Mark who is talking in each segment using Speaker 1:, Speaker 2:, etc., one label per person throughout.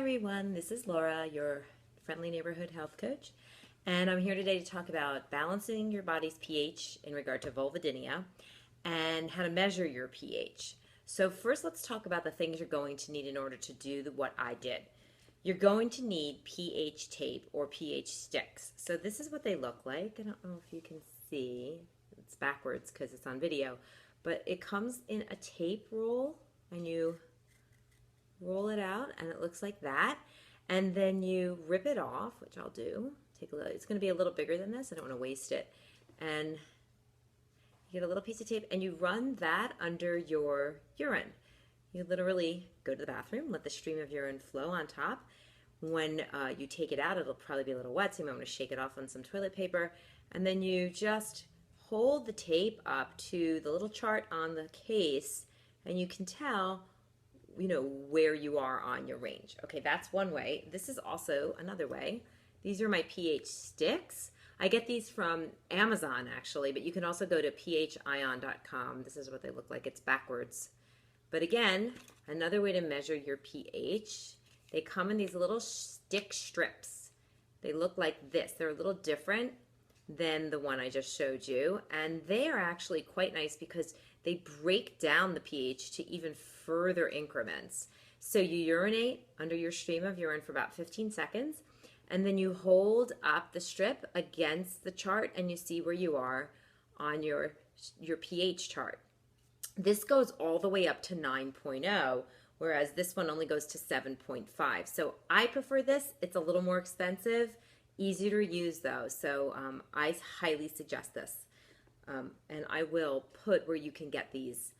Speaker 1: everyone, this is Laura, your friendly neighborhood health coach, and I'm here today to talk about balancing your body's pH in regard to vulvodynia and how to measure your pH. So first let's talk about the things you're going to need in order to do what I did. You're going to need pH tape or pH sticks. So this is what they look like. I don't know if you can see, it's backwards because it's on video, but it comes in a tape roll and you roll it out and it looks like that, and then you rip it off, which I'll do. Take a look. It's going to be a little bigger than this. I don't want to waste it. And you get a little piece of tape and you run that under your urine. You literally go to the bathroom, let the stream of urine flow on top. When you take it out, it'll probably be a little wet, so you might want to shake it off on some toilet paper, and then you just hold the tape up to the little chart on the case, and you can tell where you are on your range. Okay, that's one way. This is also another way. These are my pH sticks. I get these from Amazon actually, but you can also go to phion.com. This is what they look like. It's backwards. But again, another way to measure your pH, they come in these little stick strips. They look like this. They're a little different than the one I just showed you, and they are actually quite nice because they break down the pH to even further increments. So you urinate under your stream of urine for about 15 seconds, and then you hold up the strip against the chart and you see where you are on your pH chart. This goes all the way up to 9.0, whereas this one only goes to 7.5. So I prefer this. It's a little more expensive, easier to use though, so I highly suggest this. And I will put where you can get these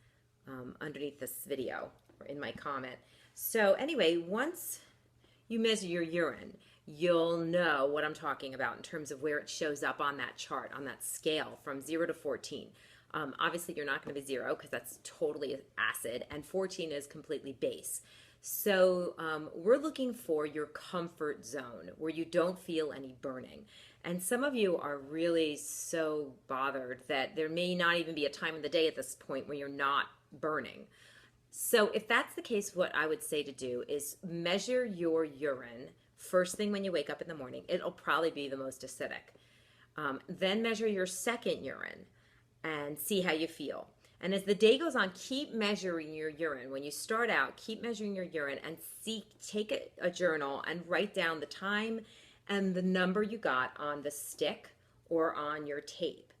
Speaker 1: underneath this video or in my comment. So anyway, once you measure your urine, you'll know what I'm talking about in terms of where it shows up on that chart, on that scale from 0 to 14. Obviously, you're not going to be 0 because that's totally acid, and 14 is completely base. So we're looking for your comfort zone where you don't feel any burning. And some of you are really so bothered that there may not even be a time of the day at this point where you're not burning. So if that's the case, what I would say to do is measure your urine first thing when you wake up in the morning. It'll probably be the most acidic. Then measure your second urine and see how you feel. And as the day goes on, keep measuring your urine. When you start out, keep measuring your urine and take a journal and write down the time and the number you got on the stick or on your tape.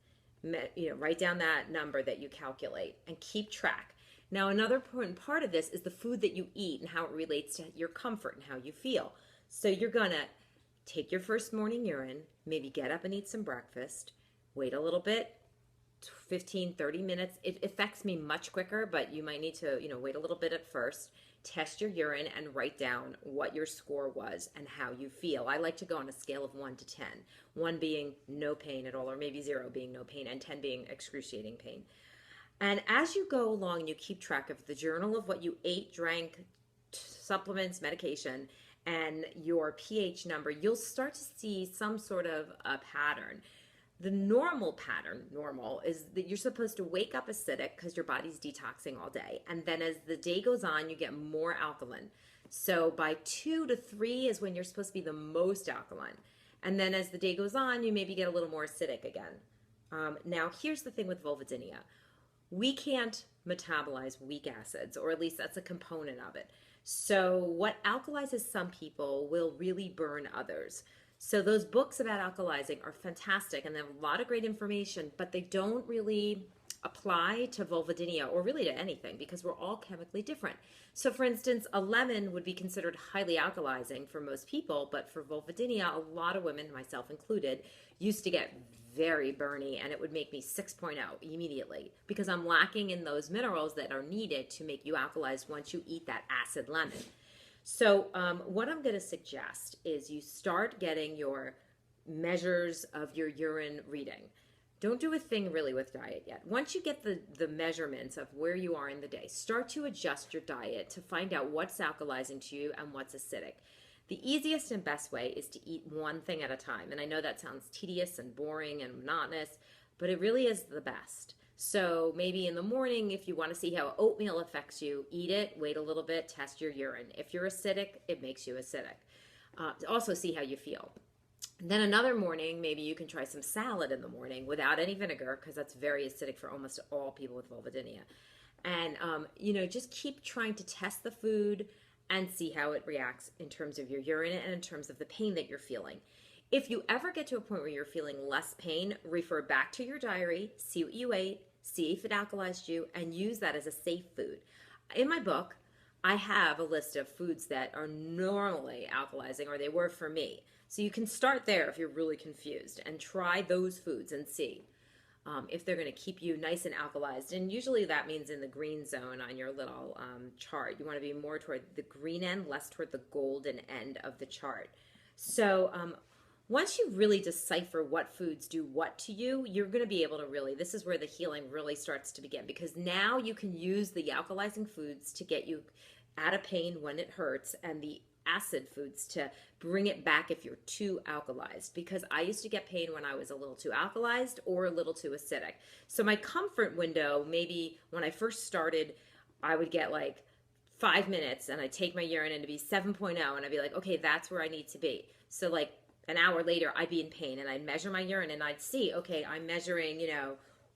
Speaker 1: Write down that number that you calculate and keep track. Now, another important part of this is the food that you eat and how it relates to your comfort and how you feel. So you're gonna take your first morning urine, maybe get up and eat some breakfast, wait a little bit, 15, 30 minutes. It affects me much quicker, but you might need to, wait a little bit at first. Test your urine and write down what your score was and how you feel. I like to go on a scale of 1 to 10. 1 being no pain at all, or maybe 0 being no pain, and 10 being excruciating pain. And as you go along, you keep track of the journal of what you ate, drank, supplements, medication, and your pH number. You'll start to see some sort of a pattern. The normal pattern, is that you're supposed to wake up acidic because your body's detoxing all day. And then as the day goes on, you get more alkaline. So by 2 to 3 is when you're supposed to be the most alkaline. And then as the day goes on, you maybe get a little more acidic again. Now, here's the thing with vulvodynia. We can't metabolize weak acids, or at least that's a component of it. So what alkalizes some people will really burn others. So those books about alkalizing are fantastic and they have a lot of great information, but they don't really apply to vulvodynia or really to anything because we're all chemically different. So for instance, a lemon would be considered highly alkalizing for most people, but for vulvodynia, a lot of women, myself included, used to get very burny and it would make me 6.0 immediately because I'm lacking in those minerals that are needed to make you alkalized once you eat that acid lemon. So what I'm going to suggest is you start getting your measures of your urine reading. Don't do a thing really with diet yet. Once you get the measurements of where you are in the day, start to adjust your diet to find out what's alkalizing to you and what's acidic. The easiest and best way is to eat one thing at a time. And I know that sounds tedious and boring and monotonous, but it really is the best. So maybe in the morning, if you want to see how oatmeal affects you, eat it, wait a little bit, test your urine. If you're acidic, it makes you acidic. Also see how you feel. Then another morning, maybe you can try some salad in the morning without any vinegar, because that's very acidic for almost all people with vulvodynia. And, just keep trying to test the food and see how it reacts in terms of your urine and in terms of the pain that you're feeling. If you ever get to a point where you're feeling less pain, refer back to your diary, see what you ate, see if it alkalized you, and use that as a safe food. In my book, I have a list of foods that are normally alkalizing, or they were for me. So you can start there if you're really confused and try those foods and see if they're going to keep you nice and alkalized. And usually that means in the green zone on your little chart. You want to be more toward the green end, less toward the golden end of the chart. So once you really decipher what foods do what to you, you're going to be able to really, this is where the healing really starts to begin, because now you can use the alkalizing foods to get you out of pain when it hurts, and the acid foods to bring it back if you're too alkalized, because I used to get pain when I was a little too alkalized or a little too acidic. So my comfort window, maybe when I first started, I would get like 5 minutes and I'd take my urine and it'd be 7.0 and I'd be like, okay, that's where I need to be. So like an hour later I'd be in pain and I'd measure my urine and I'd see, okay, I'm measuring,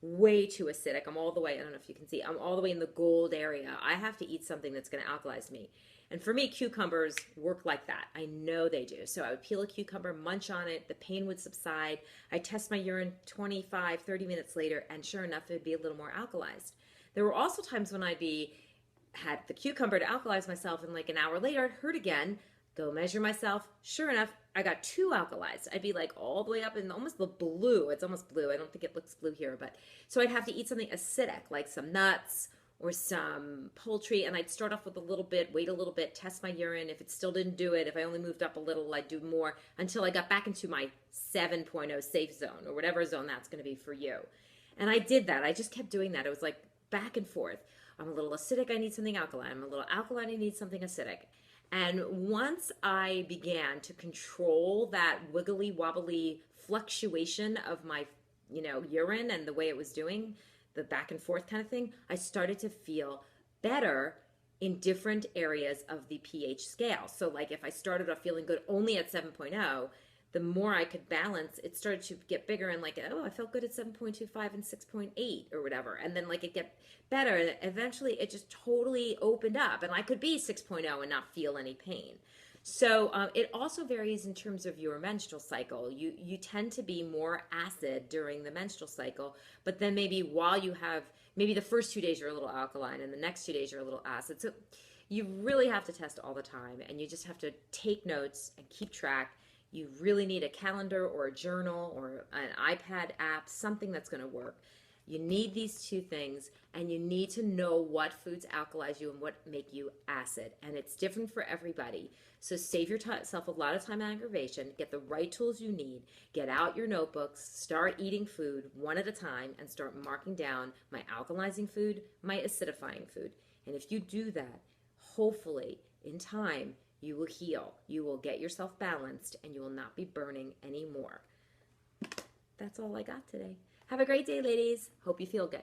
Speaker 1: way too acidic. I'm all the way, I don't know if you can see, I'm all the way in the gold area. I have to eat something that's going to alkalize me. And for me, cucumbers work like that. I know they do. So I would peel a cucumber, munch on it, the pain would subside. I'd test my urine 25, 30 minutes later, and sure enough, it'd be a little more alkalized. There were also times when had the cucumber to alkalize myself, and like an hour later, it hurt again. Go measure myself. Sure enough, I got too alkalized. I'd be like all the way up in almost the blue. It's almost blue. I don't think it looks blue here, but so I'd have to eat something acidic, like some nuts or some poultry, and I'd start off with a little bit, wait a little bit, test my urine. If it still didn't do it, if I only moved up a little, I'd do more until I got back into my 7.0 safe zone, or whatever zone that's going to be for you. And I did that. I just kept doing that. It was like back and forth. I'm a little acidic, I need something alkaline. I'm a little alkaline, I need something acidic. And once I began to control that wiggly wobbly fluctuation of my, urine and the way it was doing, the back and forth kind of thing, I started to feel better in different areas of the pH scale. So like if I started off feeling good only at 7.0, the more I could balance, it started to get bigger and like, oh, I felt good at 7.25 and 6.8 or whatever. And then like it get better. And eventually it just totally opened up and I could be 6.0 and not feel any pain. So it also varies in terms of your menstrual cycle. You tend to be more acid during the menstrual cycle, but then maybe maybe the first 2 days you're a little alkaline and the next 2 days you're a little acid. So you really have to test all the time, and you just have to take notes and keep track. You really need a calendar or a journal or an iPad app, something that's going to work. You need these two things, and you need to know what foods alkalize you and what make you acid. And it's different for everybody. So save yourself a lot of time and aggravation. Get the right tools you need. Get out your notebooks. Start eating food one at a time and start marking down my alkalizing food, my acidifying food. And if you do that, hopefully in time, you will heal. You will get yourself balanced, and you will not be burning anymore. That's all I got today. Have a great day, ladies. Hope you feel good.